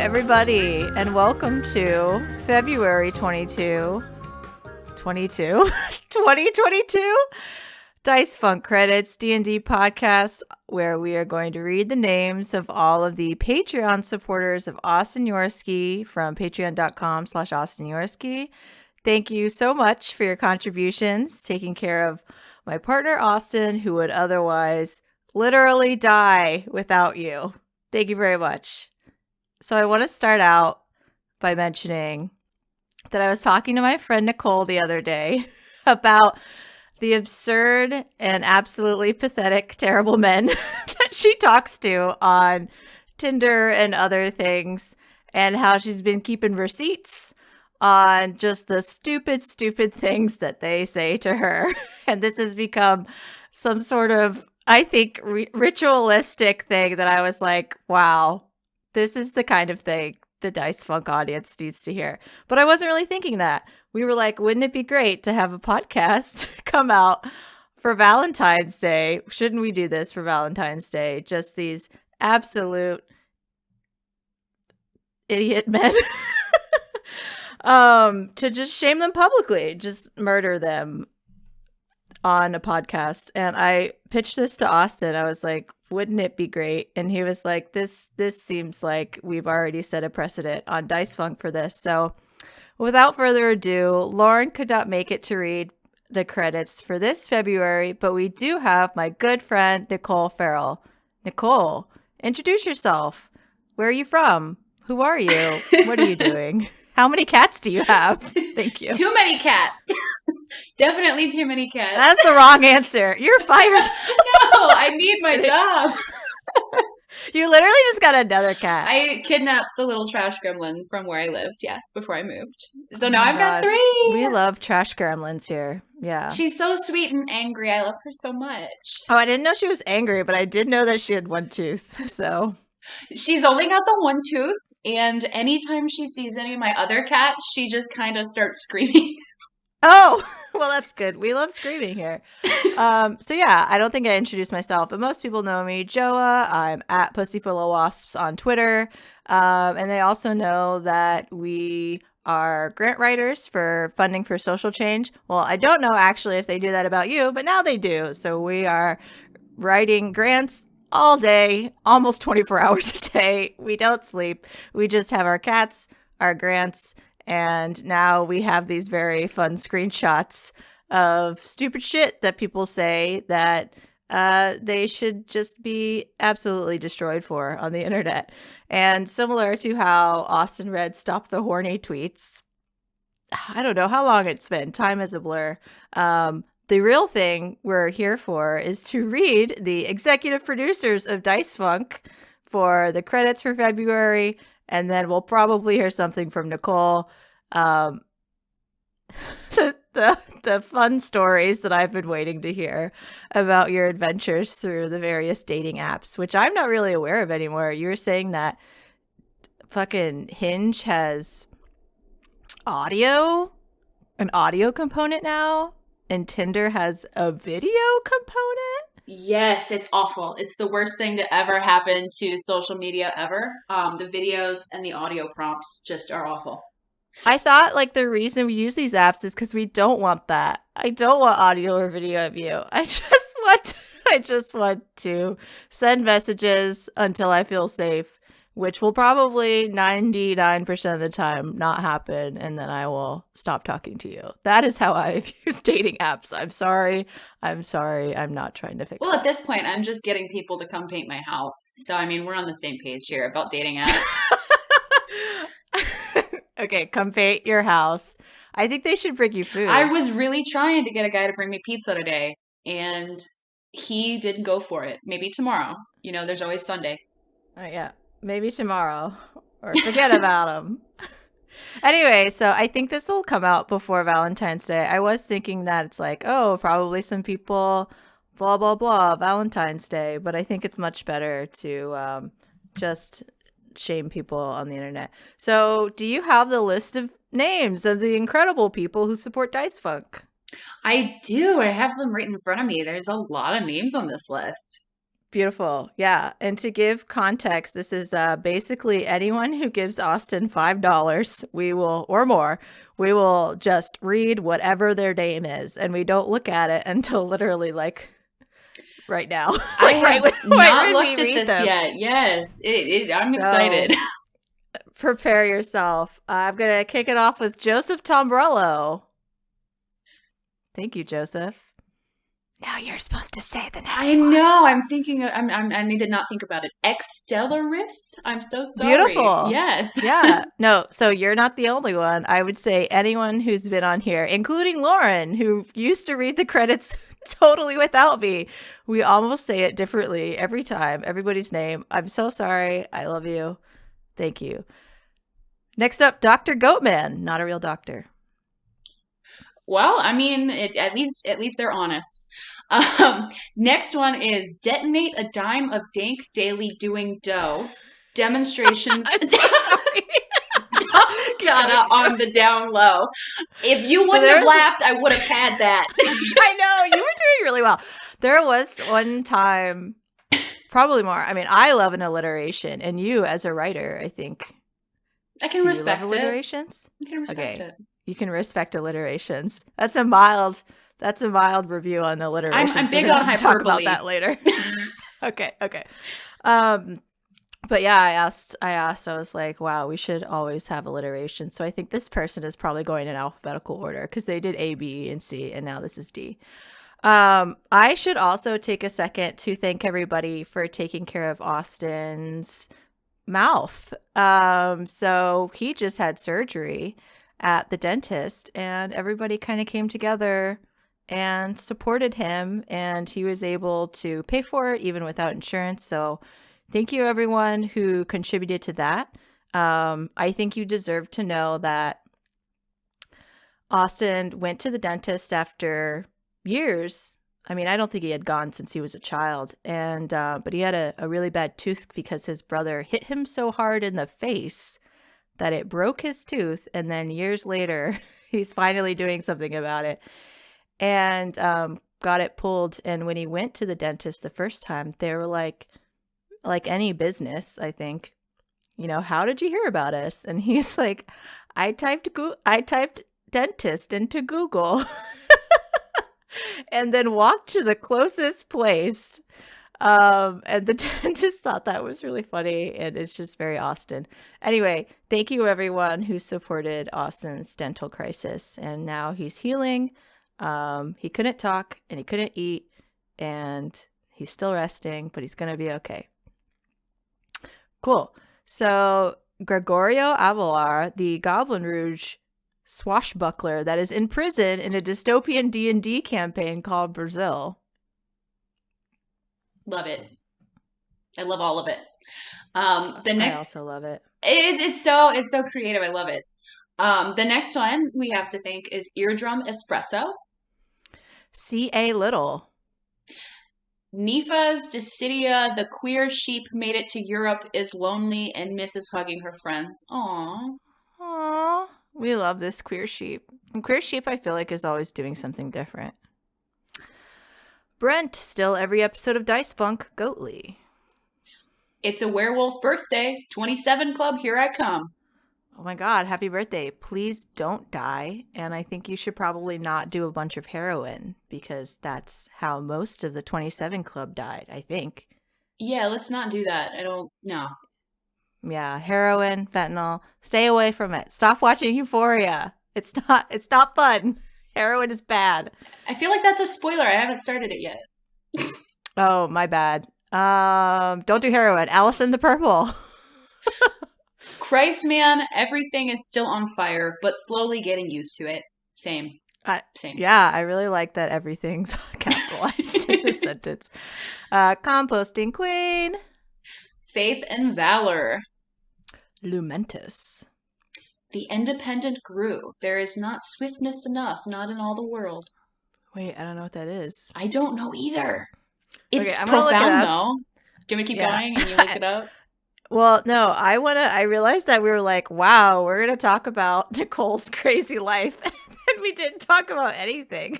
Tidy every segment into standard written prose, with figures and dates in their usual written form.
everybody, and welcome to February 2022 Dice Funk Credits D&D podcast, where we are going to read the names of all of the Patreon supporters of Austin Yorsky from patreon.com/Austin Yorsky. Thank you so much for your contributions, taking care of my partner Austin, who would otherwise literally die without you. Thank you very much. So I want to start out by mentioning that I was talking to my friend Nicole the other day about the absurd and absolutely pathetic, terrible men that she talks to on Tinder and other things, and how she's been keeping receipts on just the stupid things that they say to her. And this has become some sort of, I think, ritualistic thing that I was like, wow, this is the kind of thing the Dice Funk audience needs to hear. But I wasn't really thinking that. We were like, wouldn't it be great to have a podcast come out for Valentine's Day? Shouldn't we do this for Valentine's Day? Just these absolute idiot men. To just shame them publicly, just murder them on a podcast. And I pitched this to Austin. I was like, wouldn't it be great? And he was like, this seems like we've already set a precedent on Dice Funk for this. So without further ado, Lauren could not make it to read the credits for this February, but we do have my good friend Nicole Farrell. Nicole, introduce yourself. Where are you from? Who are you? What are you doing? How many cats do you have? Thank you. Too many cats. Definitely too many cats. That's the wrong answer. You're fired. No, I need my job. You literally just got another cat. I kidnapped the little trash gremlin from where I lived, yes, before I moved. So now I've got 3. We love trash gremlins here. Yeah. She's so sweet and angry. I love her so much. Oh, I didn't know she was angry, but I did know that she had one tooth. So she's only got the one tooth, and anytime she sees any of my other cats, she just kind of starts screaming. Oh, well, that's good. We love screaming here. So yeah, I don't think I introduced myself, but most people know me, Joa. I'm at PussyFullOfWasps on Twitter. And they also know that we are grant writers for Funding for Social Change. Well, I don't know actually if they do that about you, but now they do. So we are writing grants all day, almost 24 hours a day. We don't sleep. We just have our cats, our grants, and now we have these very fun screenshots of stupid shit that people say that they should just be absolutely destroyed for on the internet. And similar to how Austin read Stop the Horny tweets, I don't know how long it's been. Time is a blur. The real thing we're here for is to read the executive producers of Dice Funk for the credits for February, and then we'll probably hear something from Nicole. The fun stories that I've been waiting to hear about your adventures through the various dating apps, which I'm not really aware of anymore. You were saying that fucking Hinge has an audio component now, and Tinder has a video component? Yes, it's awful. It's the worst thing to ever happen to social media ever. The videos and the audio prompts just are awful. I thought like the reason we use these apps is because we don't want that. I don't want audio or video of you. I just want to send messages until I feel safe, which will probably 99% of the time not happen, and then I will stop talking to you. That is how I've used dating apps. I'm sorry. I'm not trying to fix it. Well, at this point, I'm just getting people to come paint my house. So, I mean, we're on the same page here about dating apps. Okay, come paint your house. I think they should bring you food. I was really trying to get a guy to bring me pizza today, and he didn't go for it. Maybe tomorrow. You know, there's always Sunday. Yeah. Maybe tomorrow, or forget about them. Anyway, so I think this will come out before Valentine's Day. I was thinking that it's like, oh, probably some people, blah, blah, blah, Valentine's Day. But I think it's much better to just shame people on the internet. So do you have the list of names of the incredible people who support Dice Funk? I do. I have them right in front of me. There's a lot of names on this list. Beautiful. Yeah. And to give context, this is basically anyone who gives Austin $5, we will, or more, we will just read whatever their name is. And we don't look at it until literally like right now. I Like have right not when we looked at read this them. yet. Yes, I'm So excited. prepare yourself. I'm going to kick it off with Joseph Tombrello. Thank you, Joseph. Now you're supposed to say the next I one. know. I'm thinking. I need to not think about it. Extellaris. I'm so sorry. Beautiful. Yes. Yeah. No, so you're not the only one. I would say anyone who's been on here, including Lauren, who used to read the credits totally without me. We almost say it differently every time. Everybody's name. I'm so sorry. I love you. Thank you. Next up, Dr. Goatman. Not a real doctor. Well, I mean, at least they're honest. Next one is detonate a dime of dank daily doing dough demonstrations. I'm so sorry. Donna on the down low. If you wouldn't have laughed, I would have had that. I know, you were doing really well. There was one time, probably more. I mean, I love an alliteration, and you, as a writer, I think. I can respect it. Alliterations? I can respect it. You can respect alliterations. That's a mild review on alliterations. I'm big on hyperbole. Talk about that later. Okay. But yeah, I asked, I was like, wow, we should always have alliteration. So I think this person is probably going in alphabetical order because they did A, B, and C, and now this is D. I should also take a second to thank everybody for taking care of Austin's mouth. So he just had surgery at the dentist, and everybody kind of came together and supported him, and he was able to pay for it even without insurance. So thank you, everyone who contributed to that. I think you deserve to know that Austin went to the dentist after years. I mean, I don't think he had gone since he was a child, and but he had a really bad tooth because his brother hit him so hard in the face that it broke his tooth, and then years later, he's finally doing something about it, and got it pulled. And when he went to the dentist the first time, they were like any business, I think, you know, how did you hear about us? And he's like, I typed dentist into Google and then walked to the closest place. And the dentist thought that was really funny, and it's just very Austin. Anyway, thank you everyone who supported Austin's dental crisis, and now he's healing. He couldn't talk and he couldn't eat, and he's still resting, but he's gonna be okay. Cool. So Gregorio Avalar, the Goblin Rouge swashbuckler that is in prison in a dystopian D&D campaign called Brazil. Love it. I love all of it. I also love it. It's so creative. I love it. The next one we have to think is Eardrum Espresso. C.A. Little. Nifa's Decidia, the queer sheep made it to Europe, is lonely and misses hugging her friends. Aww. We love this queer sheep. And queer sheep, I feel like, is always doing something different. Brent, still every episode of Dice Funk, Goatly. It's a werewolf's birthday. 27 Club, here I come. Oh my God, happy birthday. Please don't die. And I think you should probably not do a bunch of heroin, because that's how most of the 27 Club died, I think. Yeah, let's not do that. No. Yeah, heroin, fentanyl, stay away from it. Stop watching Euphoria. It's not fun. Heroin is bad. I feel like that's a spoiler. I haven't started it yet. Oh, my bad. Don't do heroin. Alice in the Purple. Christ, man, everything is still on fire, but slowly getting used to it. Same. Yeah, I really like that everything's capitalized in the sentence. Composting Queen. Faith and Valor. Lumentus. The Independent grew. There is not swiftness enough, not in all the world. Wait, I don't know what that is. I don't know either. It's okay, profound, though. Do you want to keep going and you look it up? Well, no, I realized that we were like, wow, we're going to talk about Nicole's crazy life. And we didn't talk about anything.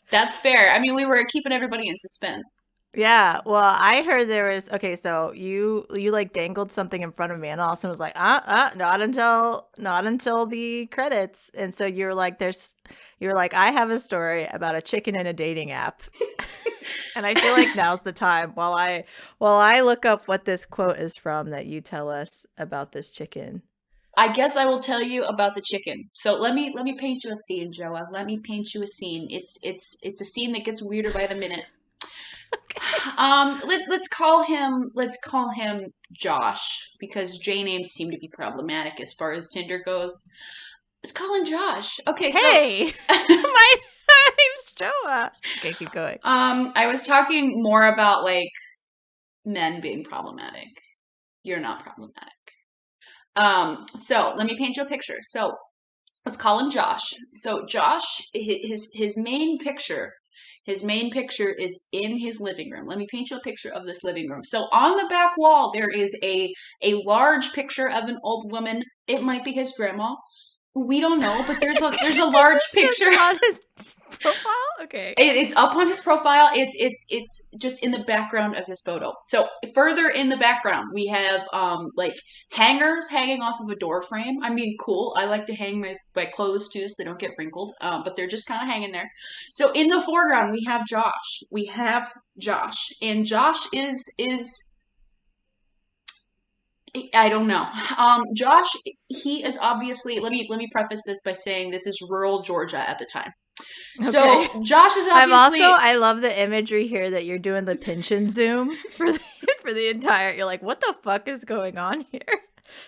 That's fair. I mean, we were keeping everybody in suspense. Yeah, well, I heard there was okay, so you like dangled something in front of me and Austin was like, not until the credits. And so you're like, I have a story about a chicken in a dating app. And I feel like now's the time while I look up what this quote is from that you tell us about this chicken. I guess I will tell you about the chicken. So let me paint you a scene, Joa. Let me paint you a scene. It's a scene that gets weirder by the minute. Okay. Let's call him Josh because J names seem to be problematic as far as Tinder goes. Let's call him Josh. Okay, so Hey, my name's Joa. Okay, keep going. I was talking more about like men being problematic. You're not problematic. So let me paint you a picture. So let's call him Josh. So Josh, his main picture, is in his living room. Let me paint you a picture of this living room. So on the back wall there is a large picture of an old woman. It might be his grandma. We don't know, but there's a large This picture. is on his profile. Okay. It's up on his profile. It's just in the background of his photo. So further in the background, we have like hangers hanging off of a door frame. I mean, cool. I like to hang my clothes too, so they don't get wrinkled. But they're just kind of hanging there. So in the foreground, we have Josh. And Josh is I don't know. Josh, he is obviously. Let me preface this by saying this is rural Georgia at the time. So Okay. Josh is obviously. I love the imagery here that you're doing the pinch and zoom for for the entire. You're like, what the fuck is going on here?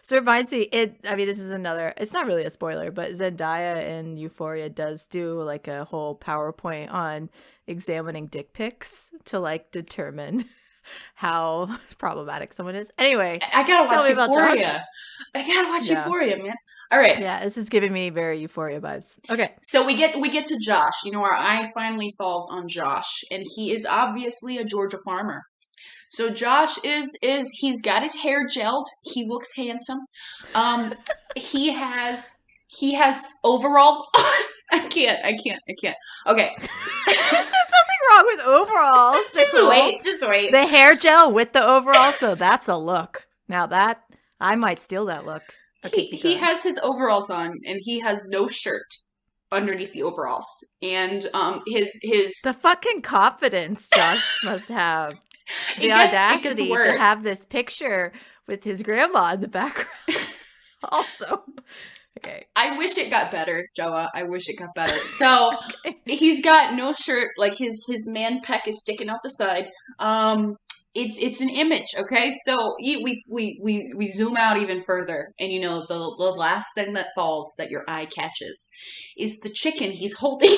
So it reminds me. I mean, this is another. It's not really a spoiler, but Zendaya in Euphoria does do like a whole PowerPoint on examining dick pics to like determine how problematic someone is. Anyway, I gotta tell watch me about Josh. Euphoria. I gotta watch Yeah, Euphoria, man. All right. yeah. This is giving me very Euphoria vibes. Okay. So we get to Josh. Our eye finally falls on Josh, and he is obviously a Georgia farmer. So Josh is he's got his hair gelled. He looks handsome. Um, he has he has overalls on. I can't. Okay, There's nothing wrong with overalls, Nicole. just wait. The hair gel with the overalls, though, that's a look. Now that I might steal that look. Okay, keep He going. has his overalls on, and he has no shirt underneath the overalls, and his The fucking confidence Josh must have. The it gets audacity to worse. have this picture with his grandma in the background. Also, okay. I wish it got better, Joa. I wish it got better. So Okay. he's got no shirt, like his man peck is sticking out the side. It's an image, okay? So we zoom out even further, and the last thing that falls that your eye catches is the chicken he's holding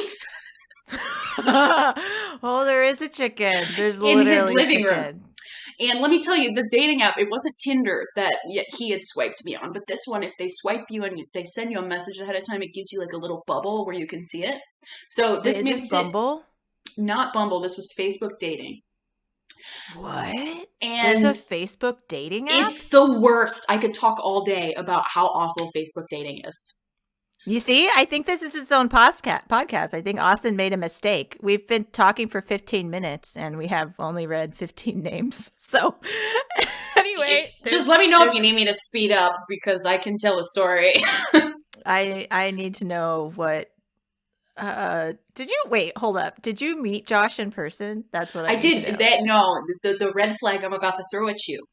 Oh, there is a chicken. There's in his literally a living room. chicken. And let me tell you, the dating app, it wasn't Tinder that he had swiped me on, but this one, if they swipe you and they send you a message ahead of time, it gives you like a little bubble where you can see it. So Wait, this is this makes it Bumble? not Bumble, this was Facebook dating. What? There's a And Facebook dating app? it's the worst. I could talk all day about how awful Facebook dating is. You see, I think this is its own podcast. I think Austin made a mistake. We've been talking for 15 minutes and we have only read 15 names. So, anyway, Just let me know if you need me to speed up because I can tell a story. I need to know what did you wait, hold up. Did you meet Josh in person? That's what I I need to did know. that. No, the red flag I'm about to throw at you.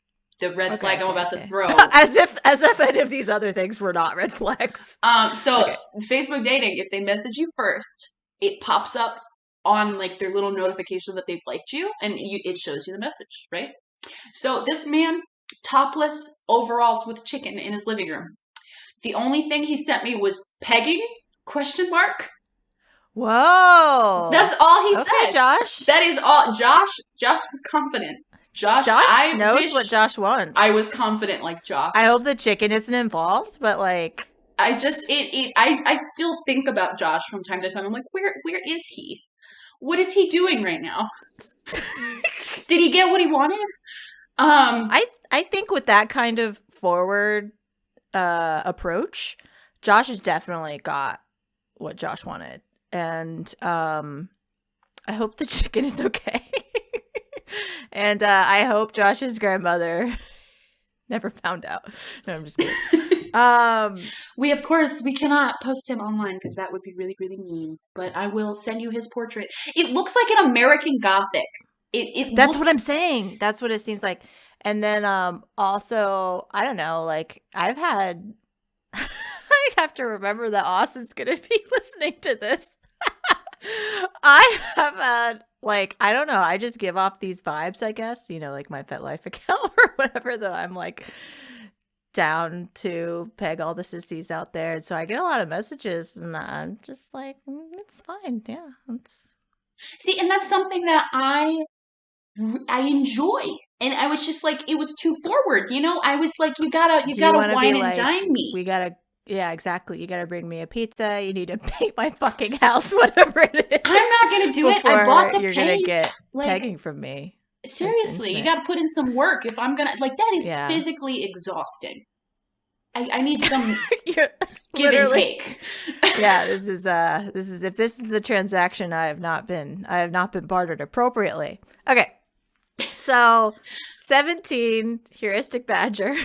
The red Okay, flag I'm okay, about to okay. throw. As if any of these other things were not red flags. So Okay. Facebook dating, if they message you first, it pops up on like their little notification that they've liked you, and it shows you the message, right? So this man, topless overalls with chicken in his living room. The only thing he sent me was pegging question mark. Whoa. That's all he Okay, said. Josh. That is all. Josh was confident. Josh I knows wish what Josh wants. I was confident like Josh. I hope the chicken isn't involved, but like, I still think about Josh from time to time. I'm like, where is he? What is he doing right now? Did he get what he wanted? I think with that kind of forward approach, Josh has definitely got what Josh wanted, and I hope the chicken is okay. And I hope Josh's grandmother never found out. No, I'm just kidding. We cannot post him online because that would be really, really mean. But I will send you his portrait. It looks like an American Gothic. That's what I'm saying. That's what it seems like. And then also, I don't know, like I have to remember that Austin's gonna be listening to this. I have had like, I don't know, I just give off these vibes, I guess, like my FetLife account or whatever, that I'm like down to peg all the sissies out there. And so I get a lot of messages and I'm just like, it's fine. Yeah. See, and that's something that I enjoy. And I was just like, it was too forward, I was like, you gotta wine and dine me. Yeah, exactly. You gotta bring me a pizza. You need to paint my fucking house, whatever it is. I'm not gonna do it. I bought the paint. You're gonna get pegging from me. Seriously, you gotta put in some work if I'm gonna, like, that is physically exhausting. I need some give and take. Yeah, this is if this is a transaction, I have not been bartered appropriately. Okay. So 17, heuristic badger.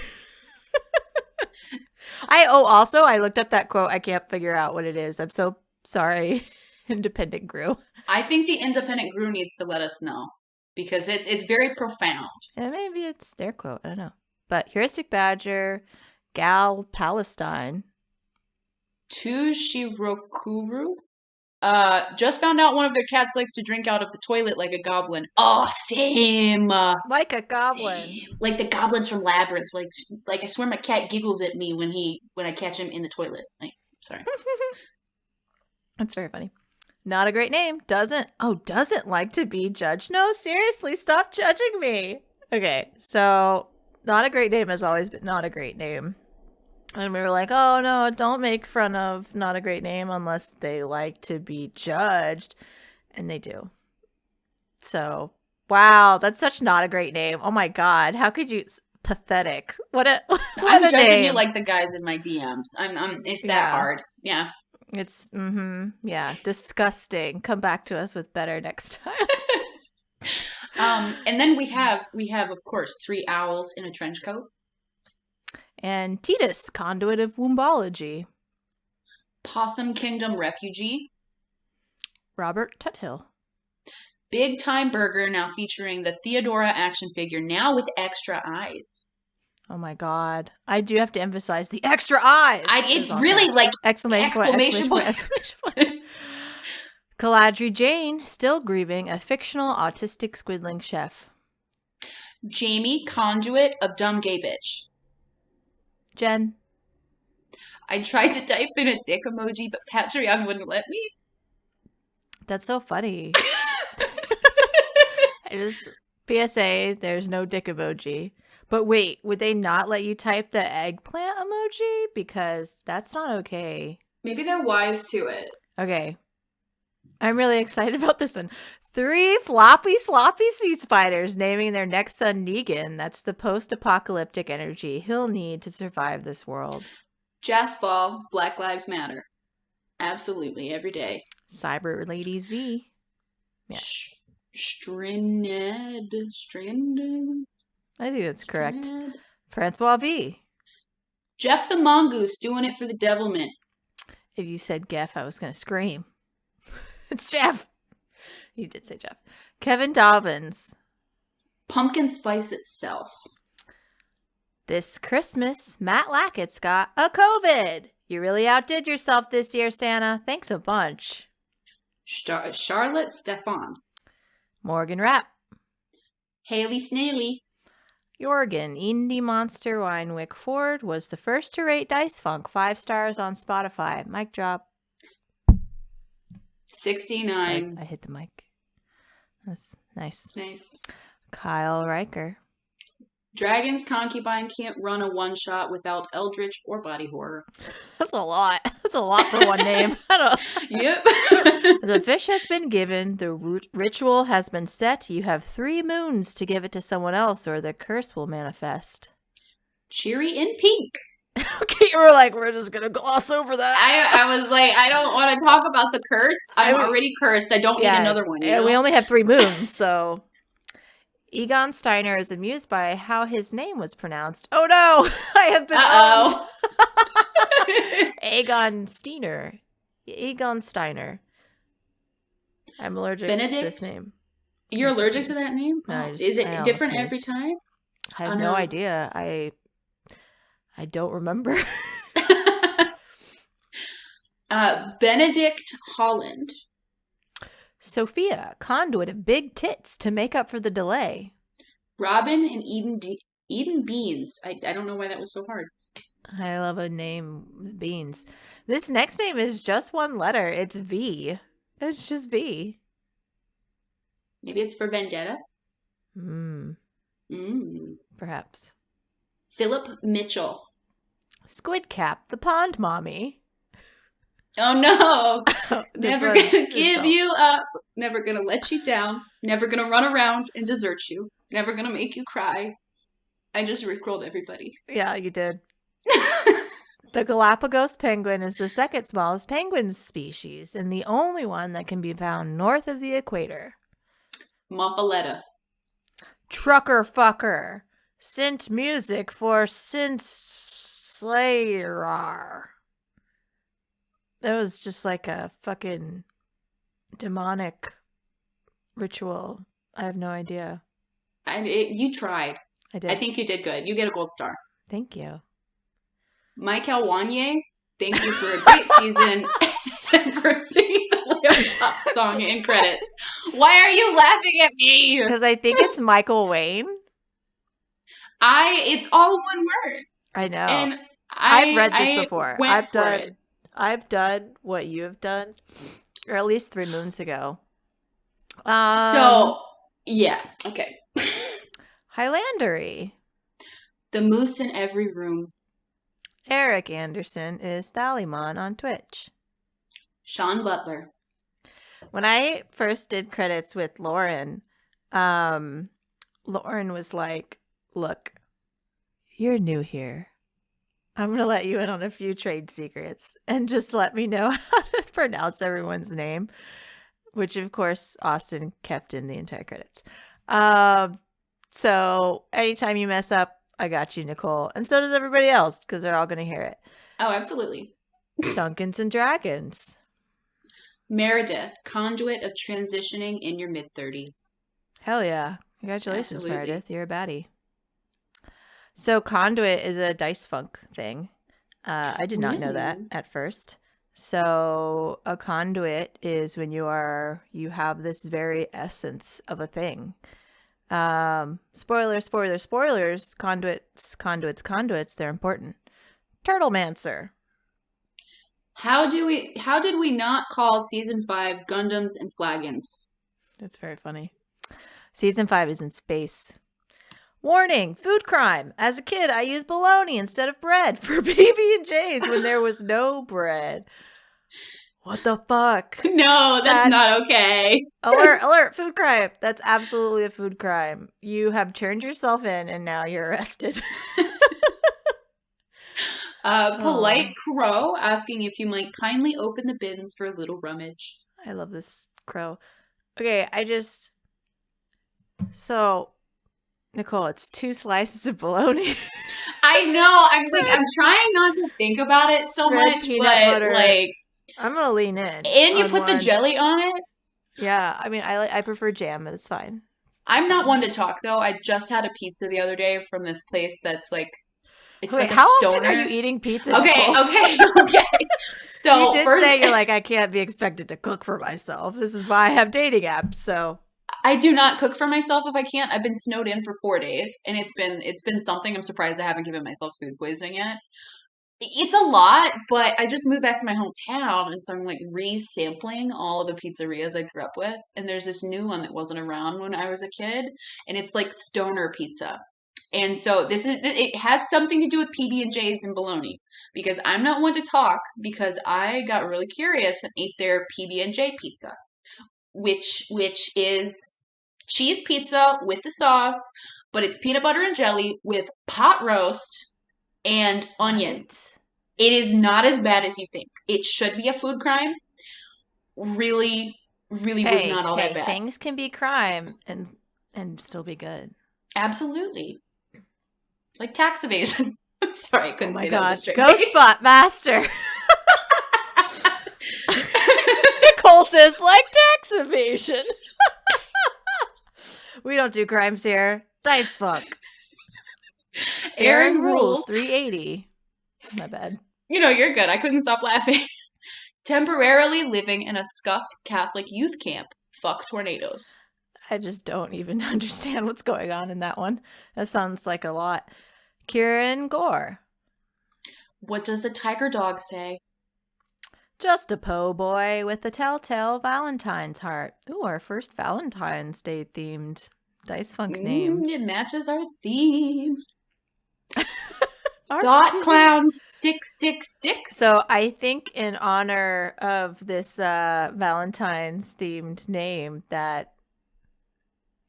I looked up that quote. I can't figure out what it is. I'm so sorry, Independent Gru. I think the Independent Gru needs to let us know because it's very profound. And maybe it's their quote. I don't know. But heuristic badger, gal Palestine. Tu Shirokuru. Just found out one of their cats likes to drink out of the toilet like a goblin. Oh, same. Like a goblin. Same. Like the goblins from Labyrinth. Like I swear my cat giggles at me when I catch him in the toilet. Like, sorry. That's very funny. Not a great name. Doesn't like to be judged. No, seriously, stop judging me. Okay, so not a great name has always been not a great name. And we were like, oh, no, don't make fun of not a great name unless they like to be judged. And they do. So, wow, that's such not a great name. Oh, my God. How could you? Pathetic. I'm judging name. You like the guys in my DMs. It's that hard. Yeah. It's, yeah, disgusting. Come back to us with better next time. And then we have, of course, 3 owls in a trench coat. And Titus, conduit of wombology. Possum Kingdom refugee. Robert Tuthill. Big Time Burger, now featuring the Theodora action figure, now with extra eyes. Oh my God. I do have to emphasize the extra eyes. It's really like exclamation point. Galadriel Jane, still grieving, a fictional autistic squidling chef. Jamie, conduit of dumb gay bitch. Jen. I tried to type in a dick emoji, but Patreon wouldn't let me. That's so funny. PSA, there's no dick emoji. But wait, would they not let you type the eggplant emoji? Because that's not okay. Maybe they're wise to it. Okay. I'm really excited about this one. 3 floppy, sloppy seed spiders naming their next son Negan. That's the post-apocalyptic energy he'll need to survive this world. Jaspal, Black Lives Matter. Absolutely, every day. Cyber Lady Z. Yeah. Stranded. I think that's correct. Francois V. Jeff the Mongoose doing it for the devilment. If you said Geff, I was going to scream. It's Jeff. You did say Jeff. Kevin Dobbins. Pumpkin spice itself. This Christmas, Matt Lackett's got a COVID. You really outdid yourself this year, Santa. Thanks a bunch. Charlotte Stefan. Morgan Rapp. Haley Snaily. Jorgen, Indie Monster Winewick Ford was the first to rate Dice Funk 5 stars on Spotify. Mic drop. 69. I hit the mic. That's nice. Nice. Kyle Riker. Dragon's Concubine can't run a one-shot without Eldritch or Body Horror. That's a lot. That's a lot for one name. Yep. The fish has been given. The ritual has been set. You have 3 moons to give it to someone else or the curse will manifest. Cheery in pink. Okay, we're just going to gloss over that. I was like, I don't want to talk about the curse. I'm already cursed. I don't need another one. We only have 3 moons, so... Egon Steiner is amused by how his name was pronounced. Oh no, I have been Uh-oh. owned. Egon Steiner. Egon Steiner. I'm allergic to this Benedict? name. You're It just allergic to that name? No, Oh, is I it almost different every sneezed. time? I have Oh, no no. idea. I don't remember. Benedict Holland. Sophia, conduit of big tits to make up for the delay. Robin and Eden Beans. I don't know why that was so hard. I love a name with beans. This next name is just one letter. It's V. It's just V. Maybe it's for Vendetta? Perhaps. Philip Mitchell. Squidcap, the pond mommy. Oh no! This Never one gonna is give all- you up. Never gonna let you down. Never gonna run around and desert you. Never gonna make you cry. I just rickrolled everybody. Yeah, you did. The Galapagos penguin is the second smallest penguin species and the only one that can be found north of the equator. Muffaletta. Trucker fucker. Synth music for synth slayer. That was just like a fucking demonic ritual. I have no idea. You tried. I did. I think you did good. You get a gold star. Thank you. Michael Wanye, thank you for a great season and for singing the Lamb Chop song in credits. Why are you laughing at me? Because I think it's Michael Wayne. It's all one word. I know. And I've read this before. I've done what you have done, or at least 3 moons ago. So, yeah. Okay. Highlandery. The moose in every room. Eric Anderson is Thalymon on Twitch. Sean Butler. When I first did credits with Lauren, Lauren was like, look, you're new here. I'm going to let you in on a few trade secrets and just let me know how to pronounce everyone's name, which of course Austin kept in the entire credits. So anytime you mess up, I got you, Nicole. And so does everybody else because they're all going to hear it. Oh, absolutely. Duncans and Dragons. Meredith, conduit of transitioning in your mid-30s. Hell yeah. Congratulations, Absolutely. Meredith. You're a baddie. So conduit is a dice funk thing. I did not know that at first. So a conduit is when you have this very essence of a thing. Spoilers. Conduits, they're important. Turtlemancer. How did we not call season 5 Gundams and Flagons? That's very funny. Season 5 is in space. Warning, food crime. As a kid, I used bologna instead of bread for PB&J's when there was no bread. What the fuck? No, that's not okay. Alert, food crime. That's absolutely a food crime. You have turned yourself in and now you're arrested. Polite Crow asking if you might kindly open the bins for a little rummage. I love this crow. Okay, so Nicole, it's 2 slices of bologna. I know. I'm trying not to think about it so Spread much, peanut but butter. like, I'm gonna lean in. and you put the jelly on it. Yeah, I mean, I prefer jam, but it's fine. I'm not one to talk though. I just had a pizza the other day from this place that's like, it's like a how stoner. often are you eating pizza? Okay, Nicole? okay. So you did first, say you're like, I can't be expected to cook for myself. This is why I have dating apps. So I do not cook for myself if I can't. I've been snowed in for 4 days, and it's been something. I'm surprised I haven't given myself food poisoning yet. It's a lot, but I just moved back to my hometown, and so I'm like re-sampling all of the pizzerias I grew up with. And there's this new one that wasn't around when I was a kid, and it's like stoner pizza. And so it has something to do with PB&J's and bologna, because I'm not one to talk, because I got really curious and ate their PB&J pizza, which is cheese pizza with the sauce, but it's peanut butter and jelly with pot roast and onions. It is not as bad as you think. It should be a food crime. Really was not all that bad. Things can be crime, and And still be good. Absolutely. Like tax evasion. Sorry, I Oh couldn't my say that with a God. straight Go face. spot master. Nicole says, like tax evasion. We don't do crimes here. Dice Funk. Aaron rules 380. My bad. You know, you're good. I couldn't stop laughing. Temporarily living in a scuffed Catholic youth camp. Fuck tornadoes. I just don't even understand what's going on in that one. That sounds like a lot. Kieran Gore. What does the tiger dog say? Just a po' boy with a telltale Valentine's heart. Ooh, our first Valentine's Day themed Dice Funk name. It matches our theme. Thought Clown 666. So I think in honor of this Valentine's themed name that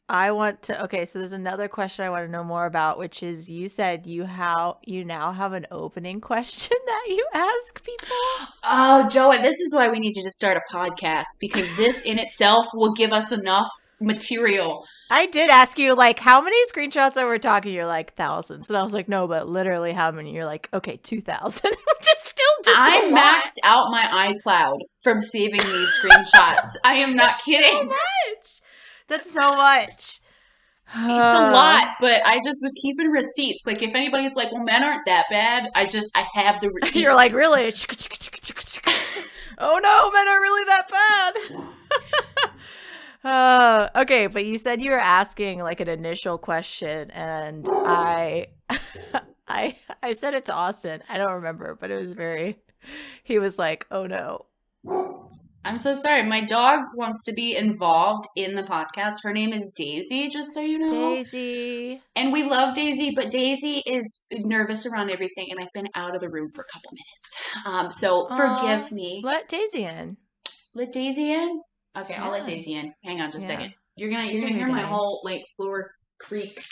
I want to, okay, so there's another question I want to know more about, which is you said you now have an opening question that you ask people. Oh, Joey, this is why we need you to start a podcast, because this in itself will give us enough material. I did ask you, like, how many screenshots are we talking? You're like, thousands. And I was like, no, but literally how many? You're like, okay, 2,000, which is still just I maxed out my iCloud from saving these screenshots. I am not kidding. So much. That's so much. It's a lot, but I just was keeping receipts. Like, if anybody's like, well, men aren't that bad, I have the receipts. You're like, really? Oh no, men aren't really that bad. Okay, but you said you were asking like an initial question, and I said it to Austin. I don't remember, but it was he was like, oh no. I'm so sorry. My dog wants to be involved in the podcast. Her name is Daisy, just so you know. Daisy. And we love Daisy, but Daisy is nervous around everything, and I've been out of the room for a couple minutes. So forgive me. Let Daisy in. Let Daisy in? Okay, Yeah. I'll let Daisy in. Hang on just a second. You're gonna She can hear be my nice. whole like floor creak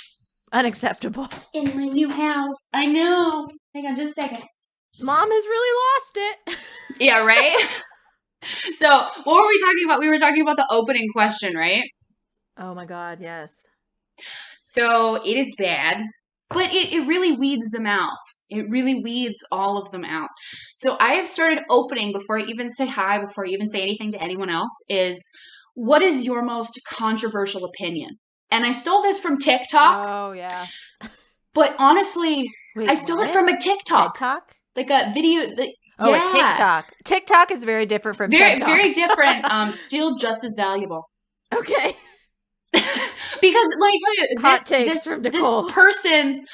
Unacceptable. in my new house. I know. Hang on just a second. Mom has really lost it. Yeah, right? So, what were we talking about? We were talking about the opening question, right? Oh my God, yes. So, it is bad, but it really weeds them out. It really weeds all of them out. So, I have started opening before I even say hi, before I even say anything to anyone else, is what is your most controversial opinion? And I stole this from TikTok. Oh, yeah. But honestly, Wait, I stole it from a TikTok. TikTok? Like a video. Oh, a TikTok. TikTok is very different from TikTok. Very different. Still just as valuable. Okay. Because let me tell you, Hot takes from Nicole. This person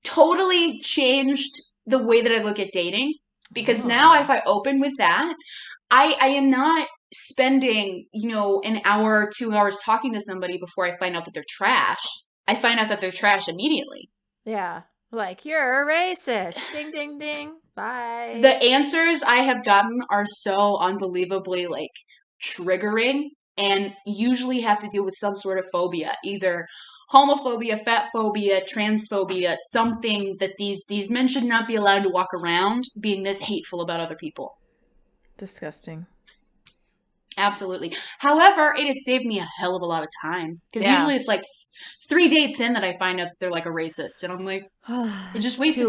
totally changed the way that I look at dating. Because now if I open with that, I am not spending, an hour, 2 hours talking to somebody before I find out that they're trash. I find out that they're trash immediately. Yeah. Like, you're a racist. Ding, ding, ding. Bye. The answers I have gotten are so unbelievably, triggering and usually have to do with some sort of phobia. Either homophobia, fat phobia, transphobia, something that these men should not be allowed to walk around being this hateful about other people. Disgusting. Absolutely. However, it has saved me a hell of a lot of time. Because usually it's like 3 dates in that I find out that they're like a racist. And I'm like, it just wasted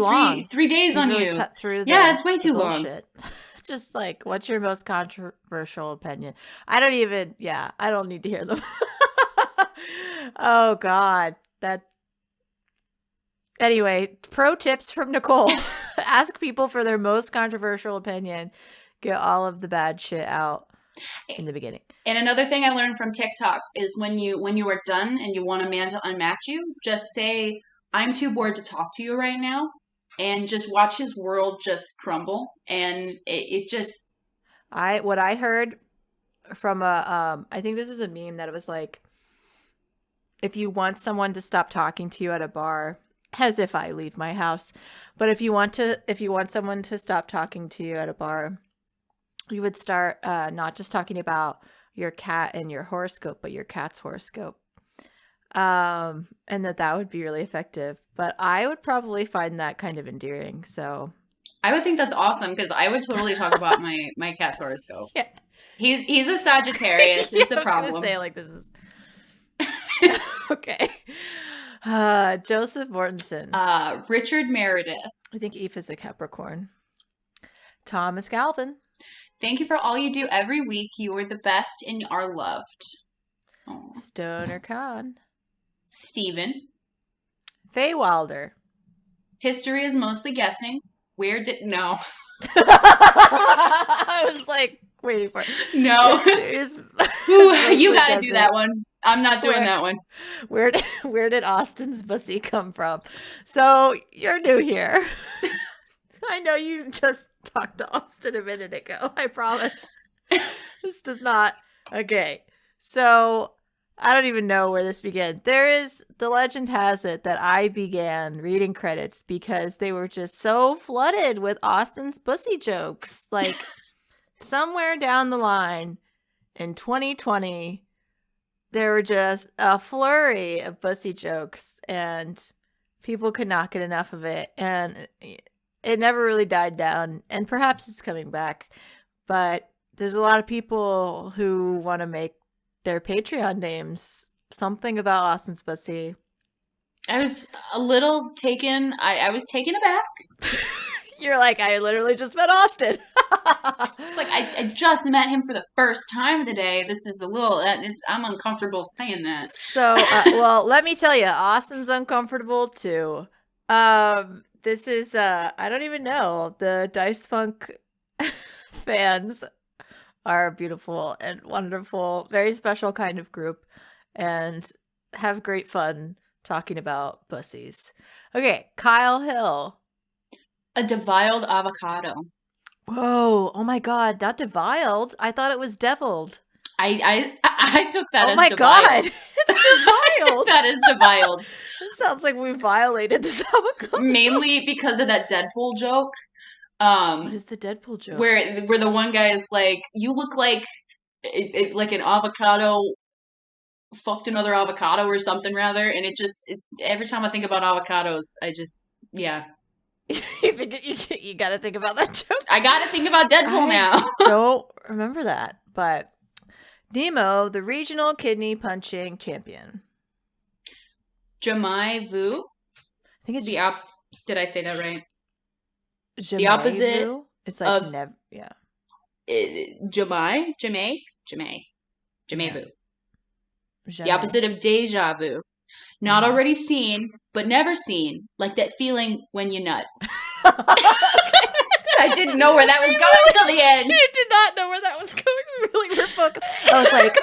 three days on really you. Cut through it's way too long. Just like, what's your most controversial opinion? I don't need to hear them. Oh, God. Anyway, pro tips from Nicole. Ask people for their most controversial opinion. Get all of the bad shit out in the beginning. And another thing I learned from TikTok is when you are done and you want a man to unmatch you, just say, I'm too bored to talk to you right now. And just watch his world just crumble. And it just... What I heard from I think this was a meme that it was like, if you want someone to stop talking to you at a bar, as if I leave my house, but if you want someone to stop talking to you at a bar, you would start not just talking about your cat and your horoscope, but your cat's horoscope. And that would be really effective. But I would probably find that kind of endearing. So I would think that's awesome because I would totally talk about my cat's horoscope. Yeah. He's a Sagittarius. It's a problem. I was gonna say, like, this is Okay. Joseph Mortensen. Richard Meredith. I think Eve is a Capricorn. Thomas Galvin. Thank you for all you do every week. You are the best and are loved. Aw. Stoner Khan. Stephen. Faye Wilder. History is mostly guessing. No. I was like waiting for it. No. You gotta do that one. I'm not doing that one. Where did Austin's pussy come from? So you're new here. I know you just talked to Austin a minute ago. I promise. This does not. Okay. So I don't even know where this began. The legend has it that I began reading credits because they were just so flooded with Austin's pussy jokes. Like somewhere down the line in 2020, there were just a flurry of pussy jokes and people could not get enough of it. And it never really died down. And perhaps it's coming back. But there's a lot of people who want to make their Patreon names something about Austin's pussy. I was a little taken. I was taken aback. You're like, I literally just met Austin. It's like I just met him for the first time today. This is I'm uncomfortable saying that. So, well, let me tell you, Austin's uncomfortable too. This is I don't even know. The Dice Funk fans are a beautiful and wonderful, very special kind of group and have great fun talking about pussies. Okay, Kyle Hill. A deviled avocado. Whoa, oh my god, not deviled. I thought it was deviled. I took that as deviled. Oh my god, it's I took that as deviled. It sounds like we violated this avocado. Mainly because of that Deadpool joke. What is the Deadpool joke? Where the one guy is like, you look like an avocado fucked another avocado or something rather, and every time I think about avocados, yeah. You gotta think about that joke. I gotta think about Deadpool now. Don't remember that, but Nemo, the regional kidney punching champion. Jamai Vu. I think it's did I say that right? Jamai the opposite. Vu? It's like never. Yeah. Jamai Yeah. Vu. The opposite of deja vu. Not already seen, but never seen. Like that feeling when you nut. I didn't know where that was going till the end. You did not know where that was going. You really were focused. I was like,